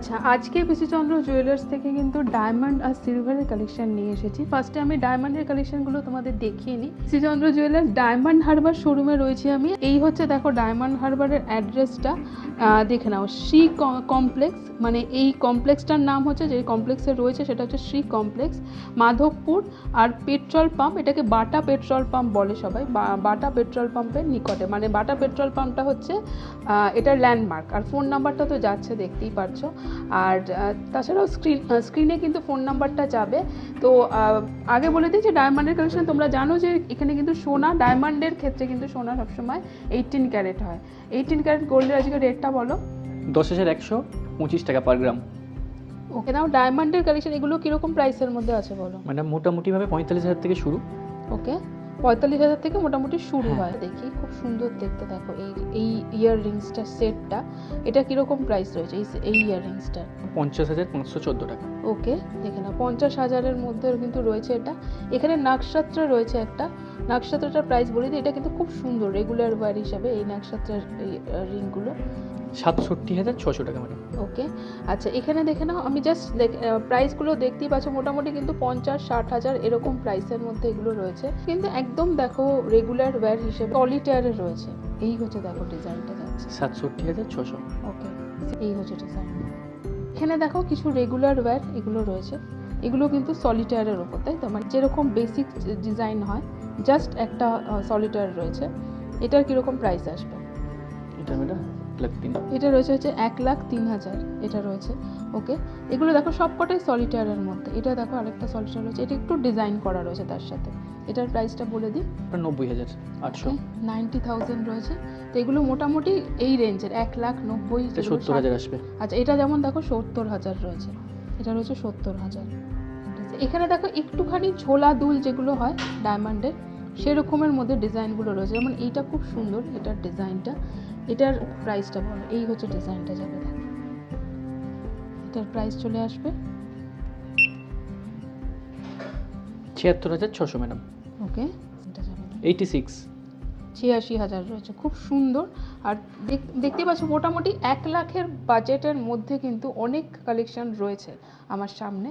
আচ্ছা, আজকে বিচিচন্দ্র জুয়েলার্স থেকে কিন্তু ডায়মন্ড আর সিলভারের কালেকশন নিয়ে এসেছি। ফার্স্টে আমি ডায়মন্ডের কালেকশনগুলো তোমাদের দেখিয়ে নিই। বিচিচন্দ্র জুয়েলার্স ডায়মন্ড হারবার শোরুমে রয়েছে আমি। এই হচ্ছে দেখো ডায়মন্ড হারবারের অ্যাড্রেসটা, দেখে নাও, শ্রী কমপ্লেক্স, মানে এই কমপ্লেক্সটার নাম হচ্ছে, যে কমপ্লেক্সে রয়েছে সেটা হচ্ছে শ্রী কমপ্লেক্স, মাধবপুর। আর পেট্রোল পাম্প, এটাকে বাটা পেট্রোল পাম্প বলে সবাই, বাটা পেট্রোল পাম্পের নিকটে, মানে বাটা পেট্রোল পাম্পটা হচ্ছে এটার ল্যান্ডমার্ক। আর ফোন নাম্বারটা তো যাচ্ছে, দেখতেই পারছো। আর তাছাড়াও স্ক্রিনে কিন্তু ফোন নাম্বারটা যাবে। তো আগে বলে দিই যে ডায়মন্ডের কালেকশন তোমরা জানো যে এখানে কিন্তু সোনা, ডায়মন্ডের ক্ষেত্রে কিন্তু সোনা সবসময় 18 ক্যারেট হয়। 18 ক্যারেট গোল্ডের আজকে রেটটা বলো। 10,125 টাকা পার গ্রাম। ওকে, নাও ডায়মন্ডের কালেকশন এগুলো কীরকম প্রাইসের মধ্যে আছে বলো। মানে মোটামুটিভাবে 45,000 থেকে শুরু। ওকে, 45,000 থেকে মোটামুটি শুরু হয়। দেখি খুব সুন্দর দেখতে, দেখো এই ইয়ার রিংসটার সেটটা, এটা কীরকম প্রাইস রয়েছে এই ইয়ার রিংসটার? 50,514 টাকা। ওকে, দেখে না, 50,000-এর মধ্যে কিন্তু রয়েছে এটা। এখানে নাকসাত্র রয়েছে একটা, নাকসাত্রটার প্রাইস বলে দিই, এটা কিন্তু খুব সুন্দর রেগুলার ওয়্যার হিসাবে এই নাকসাত্রের এই রিংগুলো। 67,600 টাকা ম্যাডাম। ওকে, আচ্ছা এখানে দেখে নাও, আমি জাস্ট প্রাইসগুলো দেখতেই পাচ্ছ, মোটামুটি কিন্তু 50-60,000 এরকম প্রাইসের মধ্যে এগুলো রয়েছে, কিন্তু একদম দেখো রেগুলার ওয়্যার হিসেবে সলিটারে রয়েছে। এই হচ্ছে দেখো ডিজাইনটা যাচ্ছে 67,600। ওকে, এই হচ্ছে ডিজাইন। এখানে দেখো কিছু রেগুলার ওয়্যার এগুলো রয়েছে, এগুলো কিন্তু সলিটারের ওপর, তাই তো, মানে যেরকম বেসিক ডিজাইন হয় জাস্ট একটা সলিটার রয়েছে। এটার কীরকম প্রাইস আসবে? এটা ম্যাডাম 1,03,000। এটা রয়েছে হচ্ছে 1,03,000 এটা রয়েছে। ওকে, এগুলো দেখো সবকটাই সলিটারের মধ্যে। এটা দেখো আরেকটা সলিটার রয়েছে, এটা একটু ডিজাইন করা রয়েছে তার সাথে। এটার প্রাইসটা বলে দিই, 90,800। 90,000 রয়েছে। তো এগুলো মোটামুটি এই রেঞ্জের 1,90,000 70,000 আসবে। আচ্ছা, এটা যেমন দেখো 70,000 রয়েছে, এটা রয়েছে 70,000। এখানে দেখো একটুখানি ঝোলা দুল যেগুলো হয় ডায়মন্ডের, সেরকমের মধ্যে ডিজাইনগুলো রয়েছে, যেমন এইটা খুব সুন্দর, এটার ডিজাইনটা। এটার প্রাইসটা বলো, এই হচ্ছে ডিজাইনটা যাবে, দেখো এটার প্রাইস চলে আসবে 76,600 ম্যাডাম। ওকে, এটা যাবে 86,000 রয়েছে, খুব সুন্দর। আর দেখতে পাচ্ছ মোটামুটি 1,00,000-এর বাজেটের মধ্যে কিন্তু অনেক কালেকশন রয়েছে আমার সামনে।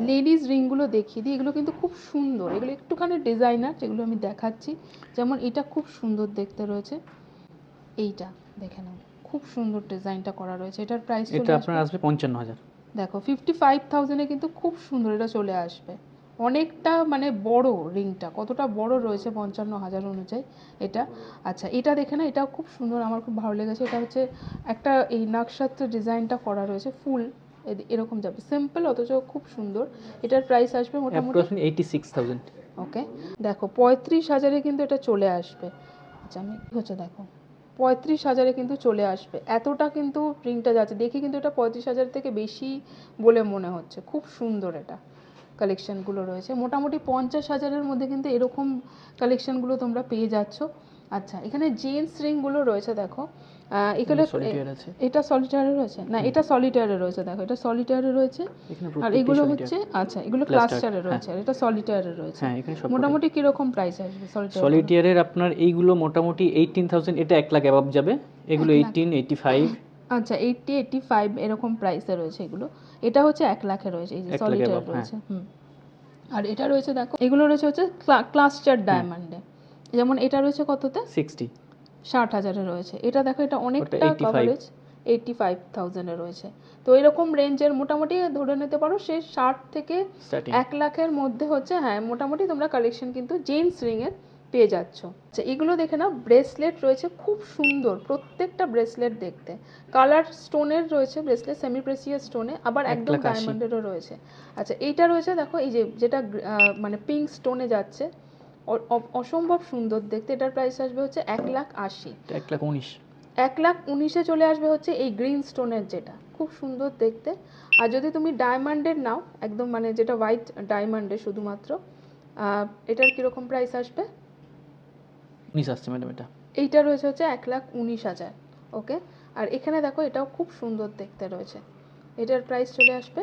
লেডিস রিংগুলো দেখিয়ে দিই, এগুলো কিন্তু খুব সুন্দর, এগুলো একটুখানি ডিজাইনার, যেগুলো আমি দেখাচ্ছি। যেমন এটা খুব সুন্দর দেখতে রয়েছে, এইটা দেখে নাও, খুব সুন্দর ডিজাইনটা করা রয়েছে। এটার প্রাইস এটা আপনার আসবে 55,000। দেখো 55,000-এ কিন্তু খুব সুন্দর এটা চলে আসবে। অনেকটা মানে বড় রিংটা, কতটা বড় রয়েছে 55,000 অনুযায়ী এটা। আচ্ছা, এটা দেখে না, এটাও খুব সুন্দর, আমার খুব ভালো লেগেছে। এটা হচ্ছে একটা এই নাকসাত্র ডিজাইনটা করা রয়েছে, ফুল এরকম যাবে, সিম্পল অথচ খুব সুন্দর। এটার প্রাইস আসবে মোটামুটি 86,000। ওকে, দেখো 35,000-এ কিন্তু এটা চলে আসবে। আচ্ছা, আমি হচ্ছে দেখো 35,000-এ কিন্তু চলে আসবে, এতটা কিন্তু রিংটা যাচ্ছে। দেখি কিন্তু এটা 35,000 থেকে বেশি বলে মনে হচ্ছে। খুব সুন্দর এটা কালেকশানগুলো রয়েছে, মোটামুটি 50,000-এর মধ্যে কিন্তু এরকম কালেকশানগুলো তোমরা পেয়ে যাচ্ছ। আচ্ছা, এখানে জেন্টস রিংগুলো রয়েছে, দেখো এখানে এটা সলিটারে রয়েছে না, এটা সলিটারে রয়েছে, দেখো এটা সলিটারে রয়েছে। আর এগুলো হচ্ছে, আচ্ছা এগুলো ক্লাস্টারে রয়েছে, আর এটা সলিটারে রয়েছে। মোটামুটি কিরকম প্রাইস আসবে সলিটারের? আপনার এইগুলো মোটামুটি 18,000, এটা 1,00,000 অ্যাবাভ যাবে। এগুলো 18, 85। আচ্ছা, 80, 85 এরকম প্রাইসে রয়েছে এগুলো। এটা হচ্ছে 1,00,000-এ রয়েছে, এই যে সলিটার রয়েছে। আর এটা রয়েছে দেখো, এগুলো রয়েছে হচ্ছে ক্লাস্টার ডায়মন্ডে, যেমন এটা রয়েছে কততে? 60,000-এ রয়েছে। এটা দেখো, এটা অনেকটা কভারেজ, 85,000-এ রয়েছে। তো এরকম রেঞ্জের মোটামুটি ধরে নিতে পারো সে 60 থেকে 1,00,000-এর মধ্যে হচ্ছে, হ্যাঁ মোটামুটি তোমরা কালেকশন কিন্তু জেন্টস রিংয়ের পেয়ে যাচ্ছ। আচ্ছা, এগুলো দেখে নাও, ব্রেসলেট রয়েছে খুব সুন্দর, প্রত্যেকটা ব্রেসলেট দেখতে কালার স্টোনের রয়েছে, ব্রেসলেট সেমি প্রেসিয়াস স্টোনে, আবার একদম ডায়মন্ডেরও রয়েছে। আচ্ছা, এইটা রয়েছে দেখো, এই যে যেটা মানে পিঙ্ক স্টোনে যাচ্ছে, অসম্ভব সুন্দর দেখতে। এটার প্রাইস আসবে হচ্ছে 1,80,000। 1,19,000। 1,19,000-এ চলে আসবে হচ্ছে এই গ্রিন স্টোনের, যেটা খুব সুন্দর দেখতে। আর যদি তুমি ডায়মন্ডের নাও, একদম মানে যেটা হোয়াইট ডায়মন্ডের শুধুমাত্র, এটার কীরকম প্রাইস আসবে? 19 আসছে ম্যাডাম এটা। এইটা রয়েছে হচ্ছে 1,19,000। ওকে, আর এখানে দেখো এটাও খুব সুন্দর দেখতে রয়েছে, এটার প্রাইস চলে আসবে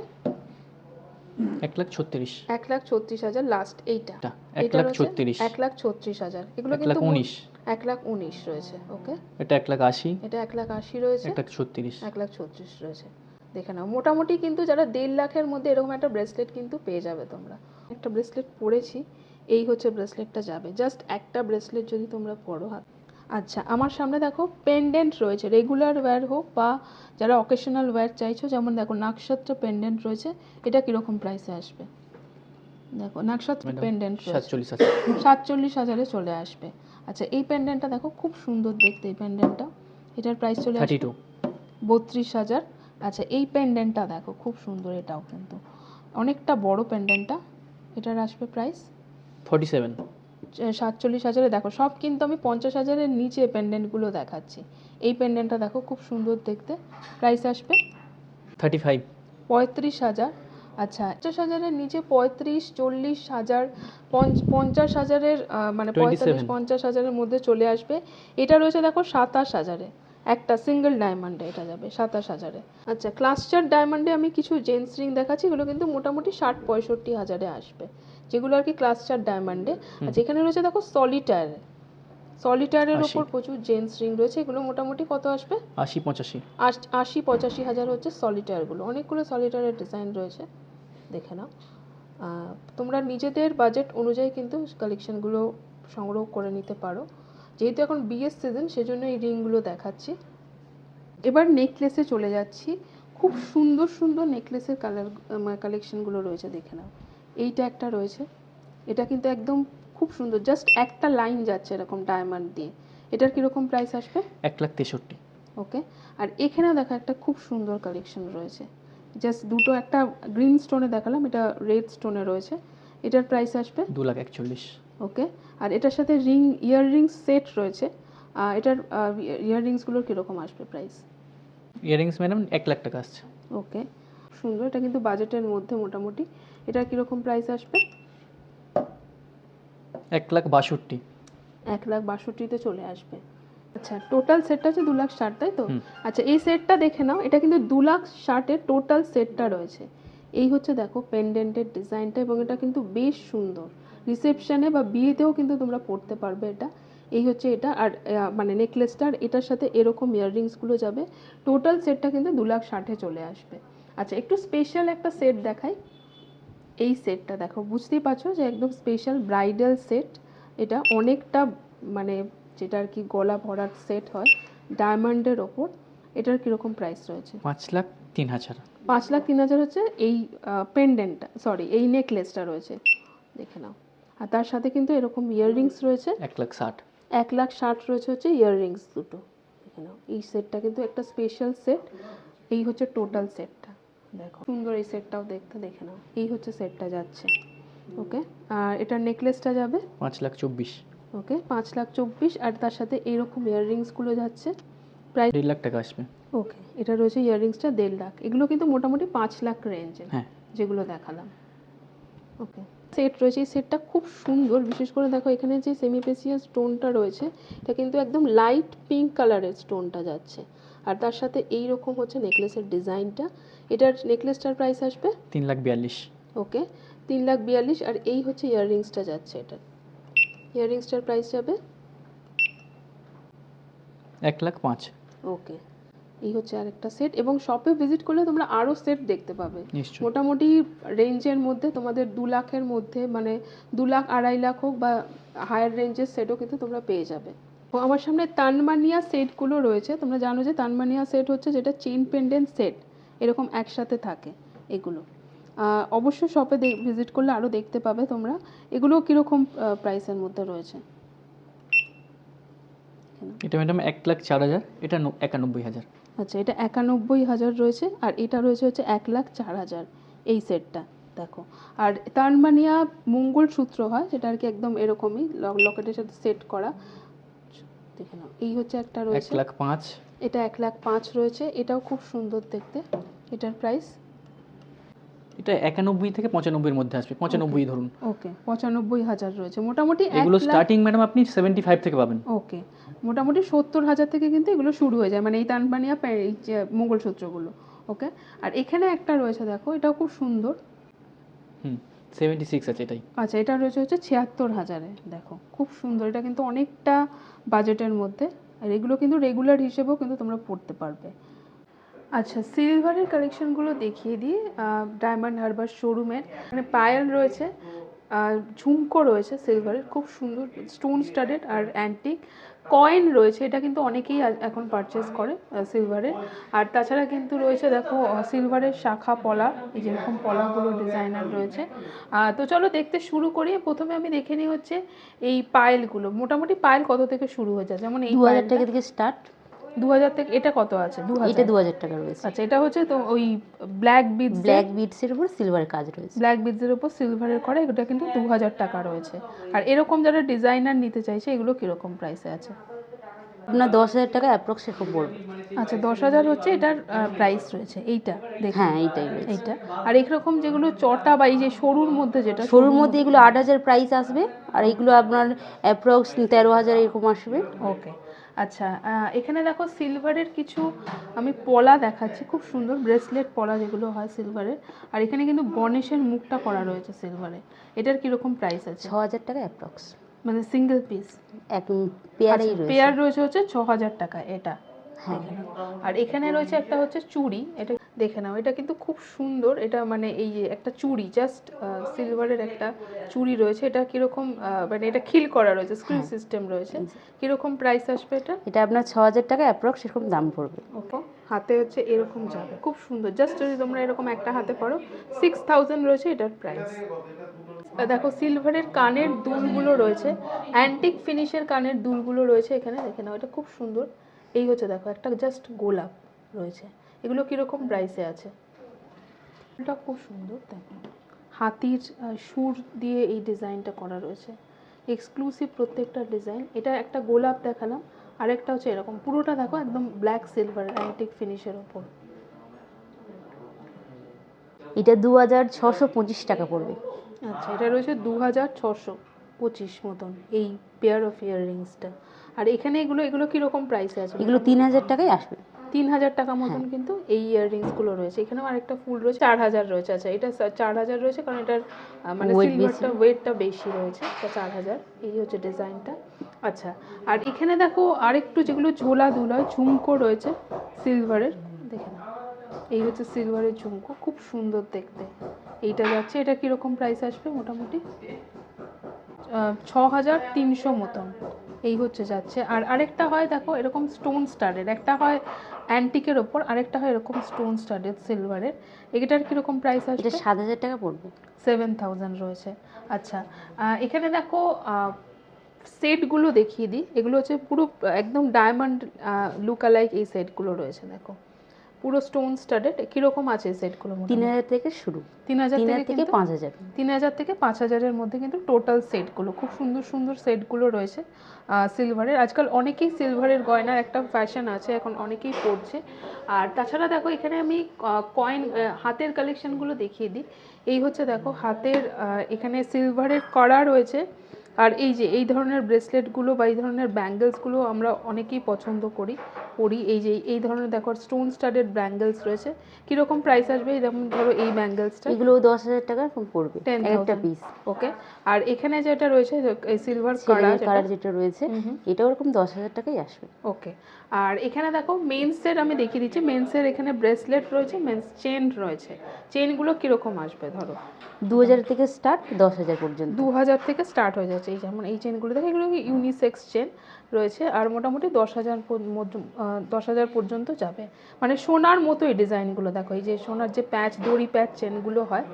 1,36,000। 1,36,000 লাস্ট। এইটা 1,36,000। 1,36,000, এগুলো কিন্তু 1,19,000 রয়েছে। ওকে, এটা 1,80,000। এটা 1,80,000 রয়েছে, 1,36,000। 1,36,000 রয়েছে। দেখে নাও, মোটামুটি কিন্তু যারা 1.5 লাখের মধ্যে এরকম একটা ব্রেসলেট কিন্তু পেয়ে যাবে তোমরা। একটা ব্রেসলেট পরেছি, এই হচ্ছে ব্রেসলেটটা যাবে, জাস্ট একটা ব্রেসলেট যদি তোমরা পরো হাত। আচ্ছা, আমার সামনে দেখো পেন্ডেন্ট রয়েছে, রেগুলার ওয়্যার হোক বা যারা অকেশনাল ওয়্যার চাইছো, যেমন দেখো নাকশাত্র পেন্ডেন্ট রয়েছে, এটা কীরকম প্রাইসে আসবে দেখো, নাকশাত্র পেন্ডেন্ট 47,000-এ চলে আসবে। আচ্ছা, এই পেন্ডেন্টটা দেখো খুব সুন্দর দেখতে, এই পেন্ডেন্টটা, এটার প্রাইস চলে আসবে 32,000। আচ্ছা, এই পেন্ডেন্টটা দেখো খুব সুন্দর, এটাও কিন্তু অনেকটা বড় পেন্ডেন্টটা, এটার আসবে প্রাইস 47,000-এ। দেখো সব কিন্তু আমি 50,000-এর নিচে পেন্ডেন্টগুলো দেখাচ্ছি। এই পেন্ডেন্টটা দেখো খুব সুন্দর দেখতে, প্রাইস আসবে 35,000। আচ্ছা, 50,000-এর নিচে 35, 40,000, 50,000-এর মানে 45-50,000-এর মধ্যে চলে আসবে। এটা রয়েছে দেখো 27,000-এ, একটা সিঙ্গেল ডায়মন্ডে এটা যাবে 27,000-এ। আচ্ছা, ক্লাস্টার ডায়মন্ডে আমি কিছু জেন্টস রিং দেখাচ্ছি, এগুলো কিন্তু মোটামুটি 60-65,000-এ আসবে, যেগুলো আর কি ক্লাস্টার ডায়মন্ডে। আচ্ছা, এখানে রয়েছে দেখো সলিটারের ওপর প্রচুর জেন্টস রিং রয়েছে, এগুলো মোটামুটি কত আসবে? 80-85,000 হচ্ছে সলিটারগুলো, অনেকগুলো সলিটারের ডিজাইন রয়েছে, দেখে নাও। তোমরা নিজেদের বাজেট অনুযায়ী কিন্তু কালেকশনগুলো সংগ্রহ করে নিতে পারো। যেহেতু এখন বিয়ের সিজন, সেজন্য এই রিংগুলো দেখাচ্ছি। এবার নেকলেসে চলে যাচ্ছি, খুব সুন্দর সুন্দর নেকলেসের কালেকশনগুলো রয়েছে, দেখে নাও। এইটা একটা রয়েছে, এটা কিন্তু একদম খুব সুন্দর, জাস্ট একটা লাইন যাচ্ছে এরকম ডায়মন্ড দিয়ে, এটার কীরকম প্রাইস আসবে? 1,63,000। ওকে। আর এখানে দেখো একটা খুব সুন্দর কালেকশন রয়েছে, জাস্ট দুটো, একটা গ্রিন স্টোনে দেখালাম, এটা রেড স্টোনে রয়েছে, এটার প্রাইস আসবে 2,41,000। ওকে। আর এটার সাথে ইয়াররিংস সেট রয়েছে, এটার ইয়াররিংসগুলোর কীরকম আসবে প্রাইস? ইয়াররিংস ম্যাডাম 1,00,000 টাকা আসছে। ওকে, সুন্দর, এটা কিন্তু বাজেটের মধ্যে মোটামুটি। এটার কীরকম প্রাইস আসবে? 1,62,000। 1,62,000-তে চলে আসবে। আচ্ছা, টোটাল সেটটা হচ্ছে 2,60,000, তাই তো? আচ্ছা, এই সেটটা দেখে নাও, এটা কিন্তু 2,60,000-এর টোটাল সেটটা রয়েছে। এই হচ্ছে দেখো পেন্ডেন্টের ডিজাইনটা, এবং এটা কিন্তু বেশ সুন্দর, রিসেপশনে বা বিয়েতেও কিন্তু তোমরা পরতে পারবে এটা। এই হচ্ছে এটা, আর মানে নেকলেসটা, আর এটার সাথে এরকম ইয়াররিংসগুলো যাবে, টোটাল সেটটা কিন্তু 2,60,000-এ চলে আসবে। আচ্ছা, একটু স্পেশাল একটা সেট দেখাই, এই সেটটা দেখো, বুঝতেই পারছো যে একদম স্পেশাল ব্রাইডাল সেট, এটা অনেকটা মানে যেটা আর কি গলা ভরার সেট হয় ডায়মন্ডের ওপর, এটার কীরকম প্রাইস রয়েছে? 5,03,000। 5,03,000 হচ্ছে এই পেন্ডেন্টটা, সরি এই নেকলেসটা রয়েছে, দেখে নাও। আর তার সাথে কিন্তু এরকম ইয়াররিংস রয়েছে, 1,60,000। 1,60,000 রয়েছে হচ্ছে ইয়াররিংস দুটো, দেখে নাও। এই সেটটা কিন্তু একটা স্পেশাল সেট, এই হচ্ছে টোটাল সেটটা, দেখো সুন্দর এই সেটটাও দেখতে, দেখে নাও। এই হচ্ছে সেটটা যাচ্ছে, ওকে। আর এটার নেকলেসটা যাবে 5,24,000। ওকে, 5,24,000, আর তার সাথে এইরকম ইয়াররিংসগুলো যাচ্ছে প্রায় 1,50,000 টাকা আসবে। ওকে। এটা রয়েছে ইয়াররিংসটা 1,50,000, এগুলো কিন্তু মোটামুটি 5 লাখ রেঞ্জের, হ্যাঁ, যেগুলো দেখালাম, ওকে। সেট রয়েছে, এই সেটটা খুব সুন্দর, বিশেষ করে দেখো এখানে যে সেমিপ্রেসিয়াস স্টোনটা রয়েছে, এটা কিন্তু একদম লাইট পিঙ্ক কালারের স্টোনটা যাচ্ছে, আর তার সাথে এই রকম হচ্ছে নেকলেসের ডিজাইনটা। এটার নেকলেসটার প্রাইস আসবে 3,42,000। ওকে, 3,42,000। আর এই হচ্ছে ইয়াররিংসটা যাচ্ছে, এটার ইয়াররিংসটার প্রাইস যাবে 1,05,000। ওকে। এই হচ্ছে আরেকটা সেট, এবং শপে ভিজিট করলে তোমরা আরও সেট দেখতে পাবে, নিশ্চয়ই। মোটামুটি রেঞ্জের মধ্যে তোমাদের 2 লাখের মধ্যে, মানে 2 লাখ 2.5 লাখ হোক বা হায়ার রেঞ্জের সেটও কিন্তু তোমরা পেয়ে যাবে। তো আমার সামনে তানমানিয়া সেটগুলো রয়েছে, তোমরা জানো যে তানমানিয়া সেট হচ্ছে যেটা চেইন পেন্ডেন্ট সেট এরকম একসাথে থাকে, এগুলো অবশ্যই শপে ভিজিট করলে আরও দেখতে পাবে তোমরা। এগুলো কীরকম প্রাইসের মধ্যে রয়েছে? এটা ম্যাডাম 1,04,000, এটা 91,000। আচ্ছা, এটা 91,000 রয়েছে, আর এটা রয়েছে হচ্ছে 1,04,000, এই সেটটা দেখো। আর তানমানিয়া মঙ্গলসূত্র হয়, সেটা আর কি একদম এরকমই লকেটের সাথে সেট করা, দেখে নাও। এই হচ্ছে একটা রয়েছে 1,05,000। এটা 1,05,000 রয়েছে, এটাও খুব সুন্দর দেখতে, এটার প্রাইস এটা 91 থেকে 95 এর মধ্যে আসবে, 95 ধরুন। ওকে, 95,000 রয়েছে, মোটামুটি এগুলো স্টার্টিং ম্যাডাম আপনি 75 থেকে পাবেন। ওকে, মোটামুটি 70,000 থেকে কিন্তু এগুলো শুরু হয়ে যায়, মানে এই তানবানিয়া এই যে মঙ্গলসূত্রগুলো, ওকে। আর এখানে একটা রয়েছে দেখো, এটাও খুব সুন্দর, 76 আছে এটাই। আচ্ছা, এটা রয়েছে হচ্ছে 76,000-এ, দেখো খুব সুন্দর, এটা কিন্তু অনেকটা বাজেটের মধ্যে, আর এগুলো কিন্তু রেগুলার হিসেবেও কিন্তু তোমরা পড়তে পারবে। আচ্ছা, সিলভারের কালেকশনগুলো দেখিয়ে দিই। ডায়মন্ড হারবার শোরুমের মানে পায়েল রয়েছে, ঝুমকো রয়েছে সিলভারের, খুব সুন্দর স্টোন স্টাডেড আর অ্যান্টিক কয়েন রয়েছে। এটা কিন্তু অনেকেই এখন পারচেস করে সিলভারের। আর তাছাড়া কিন্তু রয়েছে দেখো সিলভারের শাখা পলা, এই যেরকম পলাগুলো ডিজাইনার রয়েছে। তো চলো দেখতে শুরু করি। প্রথমে আমি দেখে নিই হচ্ছে এই পায়েলগুলো। মোটামুটি পায়েল কত থেকে শুরু হয়ে যায়? যেমন এই 2000 টাকা থেকে স্টার্ট। 2000 থেকে। এটা কত আছে? 2000। এটা 2000 টাকা রয়েছে। আচ্ছা, এটা হচ্ছে তো ওই ব্ল্যাক বিটস, ব্ল্যাক বিটসের উপর সিলভার কাজ রয়েছে। ব্ল্যাক বিটসের উপর সিলভারের করা, এটা কিন্তু 2000 টাকা রয়েছে। আর এরকম যারা ডিজাইনার নিতে চাইছে এগুলো কিরকম প্রাইসে আছে? আপনার 10,000 টাকা অ্যাপ্রক্স এরকম পড়বে। আচ্ছা, 10,000 হচ্ছে এটার প্রাইস রয়েছে। এইটা দেখুন, হ্যাঁ এইটাই রয়েছে। এইটা। আর এরকম যেগুলো চটা বা এই যে সরুর মধ্যে, যেটা সরুর মধ্যে এগুলো 8,000 প্রাইস আসবে, আর এইগুলো আপনার অ্যাপ্রক্স 13,000 এরকম আসবে। ওকে। আচ্ছা, এখানে দেখো সিলভারের কিছু আমি পলা দেখাচ্ছি, খুব সুন্দর ব্রেসলেট পলা যেগুলো হয় সিলভারের। আর এখানে কিন্তু গণেশের মুখটা করা রয়েছে সিলভারে। এটার কিরকম প্রাইস আছে? 6,000 টাকা অ্যাপ্রক্স, মানে সিঙ্গেল পিস? এক পেয়ারেই রয়েছে। পেয়ার রয়েছে হচ্ছে 6,000 টাকা এটা। হ্যাঁ। আর এখানে রয়েছে একটা হচ্ছে চুড়ি, এটা দেখে নাও। এটা কিন্তু খুব সুন্দর। এটা মানে এই যে একটা চুড়ি, জাস্ট সিলভারের একটা চুড়ি রয়েছে। এটা কিরকম মানে এটা খিল করা রয়েছে, স্ক্রু সিস্টেম রয়েছে। কিরকম প্রাইস আসবে এটা? এটা আপনার 6,000 টাকা অ্যাপ্রক্স এরকম দাম পড়বে। ওকে। হাতে হচ্ছে এরকম যাবে, খুব সুন্দর। জাস্ট যদি তোমরা এরকম একটা হাতে পরো, 6000 রয়েছে এটার প্রাইস। দেখো সিলভারের কানের দুলগুলো রয়েছে, অ্যান্টিক ফিনিশের কানের দুলগুলো রয়েছে এখানে, দেখে নাও। এটা খুব সুন্দর। এই হচ্ছে দেখো একটা জাস্ট গোলাপ রয়েছে। এগুলো কিরকম প্রাইসে আছে? এটা খুব সুন্দর, দেখো হাতির সুর দিয়ে এই ডিজাইনটা করা রয়েছে, এক্সক্লুসিভ প্রত্যেকটা ডিজাইন। এটা একটা গোলাপ দেখালাম, আরেকটা হচ্ছে এরকম পুরোটা দেখো একদম ব্ল্যাক সিলভার অ্যান্টিক ফিনিশের ওপর। এটা 2,625 টাকা পড়বে। আচ্ছা, এটা রয়েছে 2,625 মতন এই পেয়ার অফ ইয়াররিংসটা। আর এখানে এগুলো কিরকম প্রাইসে আছে? এগুলো 3,000 টাকাই আসবে। 3,000 টাকা মতন কিন্তু এই ইয়াররিংসগুলো রয়েছে। এখানেও আরেকটা ফুল রয়েছে, 4,000 রয়েছে। আচ্ছা, এটা 4,000 রয়েছে কারণ এটার মানে সিলভারটা ওয়েটটা বেশি রয়েছে, তো 4,000। এই হচ্ছে ডিজাইনটা। আচ্ছা, আর এখানে দেখো আরেকটু যেগুলো ঝোলা দুলা ঝুমকো রয়েছে সিলভারের, দেখে না। এই হচ্ছে সিলভারের ঝুমকো, খুব সুন্দর দেখতে। এইটা যাচ্ছে, এটা কিরকম প্রাইস আসবে? মোটামুটি 6,300 মতন এই হচ্ছে যাচ্ছে। আর আরেকটা হয় দেখো এরকম স্টোন স্টাডেড, একটা হয় অ্যান্টিকের ওপর, আরেকটা হয় এরকম স্টোন স্টাডেড সিলভারের। এটার কিরকম প্রাইস আসবে? এটা 7,000 টাকা পড়বে। 7,000 রয়েছে। আচ্ছা, এখানে দেখো সেটগুলো দেখিয়ে দিই। এগুলো হচ্ছে পুরো একদম ডায়মন্ড লুক অ্যালাইক এই সেটগুলো রয়েছে, দেখো পুরো স্টোন স্টাডেড। কিরকম আছে এই সেটগুলো? 3,000 থেকে শুরু। 3,000 থেকে 5,000। 3,000 থেকে 5,000-এর মধ্যে কিন্তু টোটাল সেটগুলো, খুব সুন্দর সুন্দর সেটগুলো রয়েছে সিলভারের। আজকাল অনেকেই সিলভারের গয়নার একটা ফ্যাশন আছে, এখন অনেকেই পরছে। আর তাছাড়া দেখো এখানে আমি কয়েন হাতের কালেকশনগুলো দেখিয়ে দিই। এই হচ্ছে দেখো হাতের এখানে সিলভারের করা রয়েছে। আর এই যে এই ধরনের ব্রেসলেটগুলো বা এই ধরনের ব্যাঙ্গেলসগুলো আমরা অনেকেই পছন্দ করি, পরি। এই যে এই ধরনের দেখো স্টোন স্টাডেড ব্যাঙ্গেলস রয়েছে। কিরকম প্রাইস আসবে? যেমন ধরো এই ব্যাঙ্গেলসটা এগুলো 10,000 টাকা পড়বে একটা পিস। ওকে। আর এখানে যেটা রয়েছে এই সিলভার কালার যেটা রয়েছে, এটা ওরকম 10,000 টাকাই আসবে। ওকে। আর এখানে দেখো মেন্সের আমি দেখিয়ে দিচ্ছি। মেন্সের এখানে ব্রেসলেট রয়েছে, মেন্স চেন রয়েছে। চেনগুলো কিরকম আসবে? ধরো 2,000 থেকে স্টার্ট 10,000 পর্যন্ত। 2,000 থেকে স্টার্ট হয়ে যাচ্ছে। এই যেমন এই চেনগুলো দেখো, এগুলো ইউনিসেক্স চেন রয়েছে। আর মোটামুটি 10,000 পর্যন্ত যাবে। মানে সোনার মতো এই ডিজাইনগুলো দেখো, এই যে সোনার যে প্যাচ দড়ি প্যাচ চেনগুলো হয়।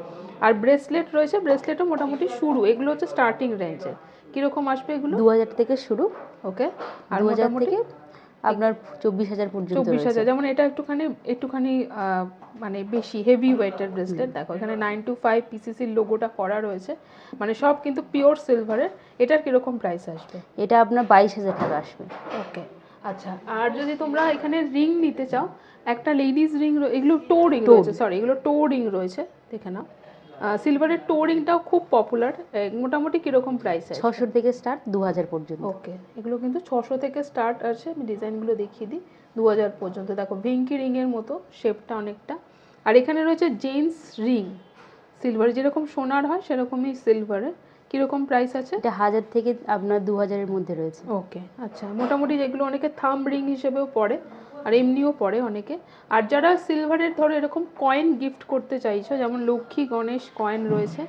আর ব্রেসলেট রয়েছে, ব্রেসলেটও মোটামুটি শুরু। এগুলো হচ্ছে স্টার্টিং রেঞ্জের। কিরকম আসবে এগুলো? 2,000 থেকে শুরু। ওকে। আর 2,000 থেকে আপনার 24,000 পর্যন্ত। 24,000। যেমন এটা একটুখানি মানে বেশি হেভি ওয়েটের ব্রেসলেট। দেখো এখানে 925 পিসিসির লোগোটা করা রয়েছে, মানে সব কিন্তু পিওর সিলভারের। এটার কিরকম প্রাইস আসবে? এটা আপনার 22,000 টাকা আসবে। ওকে। আচ্ছা, আর যদি তোমরা এখানে রিং নিতে চাও, একটা লেডিস রিং, এগুলো টো রিং রয়েছে, সরি এগুলো টো রিং রয়েছে, দেখে নাও। সিলভারের টো রিংটাও খুব পপুলার। মোটামুটি কিরকম প্রাইস আছে? 600 থেকে স্টার্ট 2,000 পর্যন্ত। ওকে। এগুলো কিন্তু 600 থেকে স্টার্ট আছে। আমি ডিজাইনগুলো দেখিয়ে দিই। 2,000 পর্যন্ত। দেখো ভিঙ্কি রিংয়ের মতো শেপটা অনেকটা। আর এখানে রয়েছে জেন্টস রিং সিলভার, যেরকম সোনার হয় সেরকমই সিলভারের। কিরকম প্রাইস আছে? এটা 1,000 থেকে আপনার 2,000 এর মধ্যে রয়েছে। ওকে। আচ্ছা, মোটামুটি যেগুলো অনেকে থাম্ব রিং হিসেবেও পড়ে, আর এমনিও পরে অনেকে। আর যারা সিলভারের ধরো এরকম কয়েন গিফট করতে চাইছো, যেমন লক্ষ্মী গণেশ কয়েন রয়েছে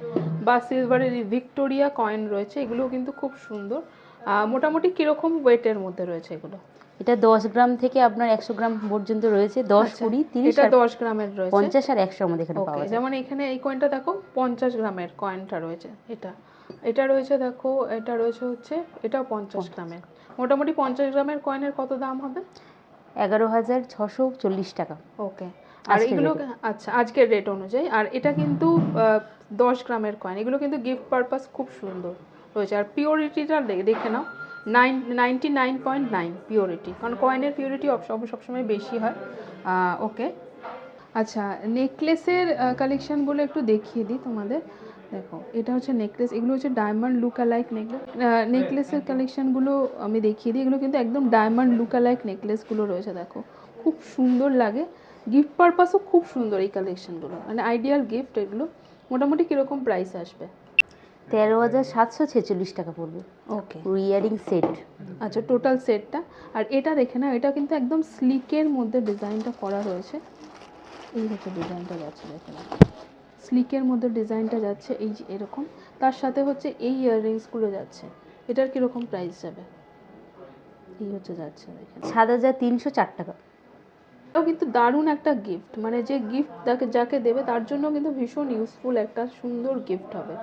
বা সিলভারের ভিক্টোরিয়া কয়েন রয়েছে, এগুলো কিন্তু খুব সুন্দর। মোটামুটি কিরকম ওয়েটের মধ্যে রয়েছে এগুলো? এটা 10 গ্রাম থেকে আপনার 100 গ্রাম পর্যন্ত রয়েছে, 10, 20, 30 এটা আর 10 গ্রামের রয়েছে, 50 আর 100 আমাদের এখানে পাওয়া ওকে। যায়। যেমন এখানে এই কয়েনটা দেখো 50 গ্রামের কয়েনটা রয়েছে, এটা এটা রয়েছে দেখো, এটা রয়েছে হচ্ছে এটাও 50 গ্রামের। মোটামুটি 50 গ্রামের কয়েনের কত দাম হবে? 11,640 টাকা। ওকে। আর আজকের এগুলো rate আচ্ছা আজকের রেট অনুযায়ী। আর এটা কিন্তু 10 গ্রামের কয়েন, এগুলো কিন্তু গিফট পারপাস খুব সুন্দর রয়েছে। আর পিওরিটিটা দেখে নাও, 99.9 পিওরিটি, কারণ কয়েনের পিওরিটি সবসময় বেশি হয়। ওকে। আচ্ছা, নেকলেসের কালেকশানগুলো একটু দেখিয়ে দিই তোমাদের। দেখো এটা হচ্ছে নেকলেস, এগুলো হচ্ছে ডায়মন্ড লুকালাইক নেকলেস। নেকলেসের কালেকশানগুলো আমি দেখিয়ে দিই, এগুলো কিন্তু একদম ডায়মন্ড লুকালাইক নেকলেসগুলো রয়েছে, দেখো খুব সুন্দর লাগে। গিফট পারপাসও খুব সুন্দর এই কালেকশানগুলো, মানে আইডিয়াল গিফট এগুলো। মোটামুটি কীরকম প্রাইস আসবে? 13,746 টাকা পড়বে। ওকে। Earring set. আচ্ছা, টোটাল সেটটা। আর এটা দেখে না, এটা কিন্তু একদম স্লিকের মধ্যে ডিজাইনটা করা রয়েছে। এই হচ্ছে ডিজাইনটা যাচ্ছে, দেখে না, স্লিকের মধ্যে ডিজাইনটা যাচ্ছে এই যে এরকম। তার সাথে হচ্ছে এই ইয়াররিংসগুলো যাচ্ছে। এটার কীরকম প্রাইস যাবে? এই হচ্ছে যাচ্ছে, দেখেন 7,304 টাকা। এটাও কিন্তু দারুণ একটা গিফট, মানে যে গিফট যাকে দেবে তার জন্য কিন্তু ভীষণ ইউজফুল একটা সুন্দর গিফট হবে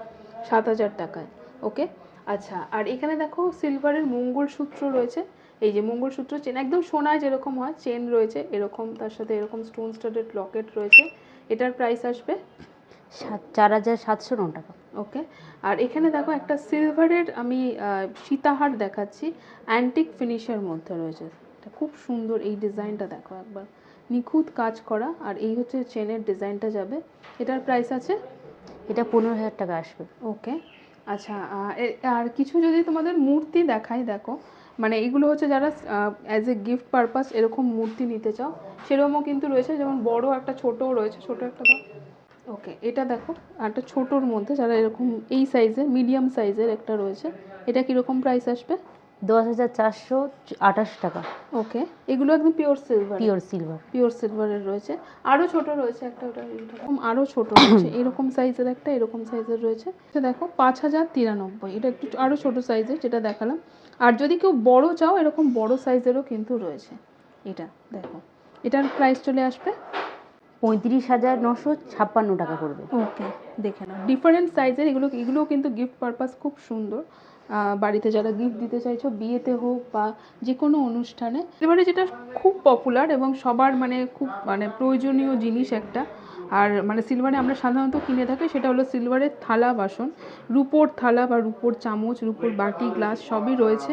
7,000 টাকায়। ওকে। আচ্ছা, আর এখানে দেখো সিলভারের মঙ্গলসূত্র রয়েছে, এই যে মঙ্গলসূত্র চেন, একদম সোনায় যেরকম হয় চেন রয়েছে এরকম, তার সাথে এরকম স্টোন স্টাডেড লকেট রয়েছে। এটার প্রাইস আসবে 4,709 টাকা। ওকে। আর এখানে দেখো একটা সিলভারের আমি সীতাহার দেখাচ্ছি, অ্যান্টিক ফিনিশের মধ্যে রয়েছে, এটা খুব সুন্দর। এই ডিজাইনটা দেখো একবার, নিখুঁত কাজ করা। আর এই হচ্ছে চেনের ডিজাইনটা যাবে। এটার প্রাইস আছে, এটা 15,000 টাকা আসবে। ওকে। আচ্ছা, আর কিছু যদি তোমাদের মূর্তি দেখাই, দেখো মানে এগুলো হচ্ছে যারা অ্যাজ এ গিফট পারপাস এরকম মূর্তি নিতে চাও সেরকমও কিন্তু রয়েছে, যেমন বড় একটা, ছোটও রয়েছে, ছোট একটা দাও। ওকে, এটা দেখো একটা ছোটোর মধ্যে যারা এরকম এই সাইজের, মিডিয়াম সাইজের একটা রয়েছে। এটা কীরকম প্রাইস আসবে? 10,428 টাকা। ওকে। এগুলো একদম পিওর সিলভার, পিওর সিলভারের রয়েছে। আরও ছোট রয়েছে একটা, ওটা এরকম আরও ছোট রয়েছে, এরকম সাইজের একটা, এরকম সাইজের রয়েছে। এটা দেখো 5,093, এটা একটু আরও ছোট সাইজের যেটা দেখালাম। আর যদি কেউ বড় চাও এরকম বড় সাইজেরও কিন্তু রয়েছে। এটা দেখো, এটার প্রাইস চলে আসবে 35,956 টাকা পড়বে। ওকে। দেখে নাও ডিফারেন্ট সাইজের, এগুলোও কিন্তু গিফট পারপাস খুব সুন্দর। বাড়িতে যারা গিফট দিতে চাইছো, বিয়েতে হোক বা যে কোনো অনুষ্ঠানে। এবারে যেটা খুব পপুলার এবং সবার মানে খুব মানে প্রয়োজনীয় জিনিস একটা, আর মানে সিলভারে আমরা সাধারণত কিনে থাকি, সেটা হলো সিলভারের থালা বাসন। রূপোর থালা বা রূপোর চামচ, রূপোর বাটি, গ্লাস সবই রয়েছে।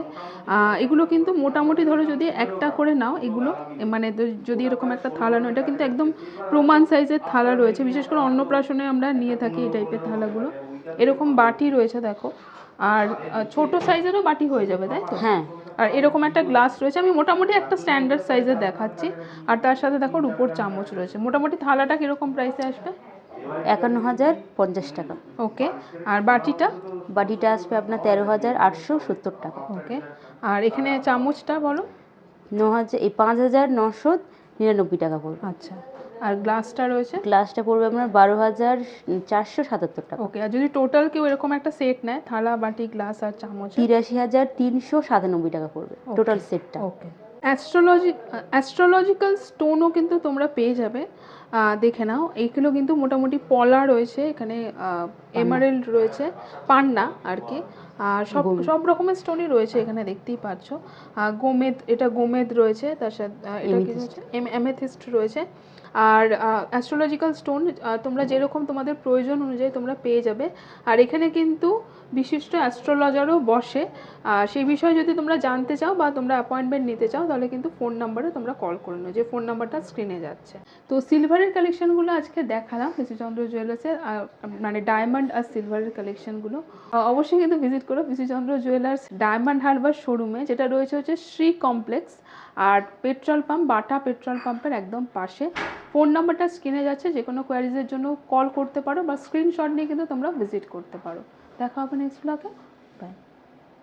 এগুলো কিন্তু মোটামুটি ধরো যদি একটা করে নাও, এগুলো মানে যদি এরকম একটা থালা নাও, এটা কিন্তু একদম প্রমাণ সাইজের থালা রয়েছে, বিশেষ করে অন্নপ্রাশনে আমরা নিয়ে থাকি এই টাইপের থালাগুলো। এরকম বাটি রয়েছে দেখো, আর ছোট সাইজেরও বাটি হয়ে যাবে, তাই তো? হ্যাঁ। আর এরকম একটা গ্লাস রয়েছে, আমি মোটামুটি একটা স্ট্যান্ডার্ড সাইজের দেখাচ্ছি। আর তার সাথে দেখো রূপোর চামচ রয়েছে। মোটামুটি থালাটা কীরকম প্রাইসে আসবে? 51,050 টাকা। ওকে। আর বাটিটা আসবে আপনার 13,870 টাকা। ওকে। আর এখানে চামচটা বলো? 5,999 টাকা পড়বে। আচ্ছা। আর গ্লাসটা রয়েছে? গ্লাসটা পড়বে আপনার 12,477 টাকা। ওকে। আর যদি টোটাল কেউ এরকম একটা সেট নেয়, থালা, বাটি, গ্লাস আর চামচ, 83,397 টাকা পড়বে টোটাল সেটটা। ওকে। অ্যাস্ট্রোলজিক্যাল স্টোনও কিন্তু তোমরা পেয়ে যাবে, দেখে নাও। এইগুলো কিন্তু মোটামুটি পলা রয়েছে এখানে, এমারেল্ড রয়েছে, পান্না আর কি। আর সব রকমের স্টোনই রয়েছে এখানে, দেখতেই পাচ্ছ। গোমেদ, এটা গোমেদ রয়েছে, তার সাথে এটা কি রয়েছে, অ্যামেথিস্ট রয়েছে। আর অ্যাস্ট্রোলজিক্যাল স্টোন তোমরা যেরকম তোমাদের প্রয়োজন অনুযায়ী তোমরা পেয়ে যাবে। আর এখানে কিন্তু বিশিষ্ট অ্যাস্ট্রোলজারও বসে। সেই বিষয়ে যদি তোমরা জানতে চাও বা তোমরা অ্যাপয়েন্টমেন্ট নিতে চাও, তাহলে কিন্তু ফোন নাম্বারে তোমরা কল করে নাও, যে ফোন নাম্বারটা স্ক্রিনে যাচ্ছে। তো সিলভারের কালেকশনগুলো আজকে দেখালাম বিসিচন্দ্র জুয়েলার্সের, মানে ডায়মন্ড আর সিলভারের কালেকশনগুলো। অবশ্যই কিন্তু ভিজিট করো বিসিচন্দ্র জুয়েলার্স ডায়মন্ড হারবার শোরুমে, যেটা রয়েছে হচ্ছে শ্রী কমপ্লেক্স আর পেট্রোল পাম্প, বাটা পেট্রোল পাম্পের একদম পাশে। ফোন নাম্বারটা স্ক্রিনে যাচ্ছে, যে কোনো কোয়ারিজের জন্য কল করতে পারো বা স্ক্রিনশট নিয়ে কিন্তু তোমরা ভিজিট করতে পারো। দেখা হবে নেক্সট ব্লগে। বাই।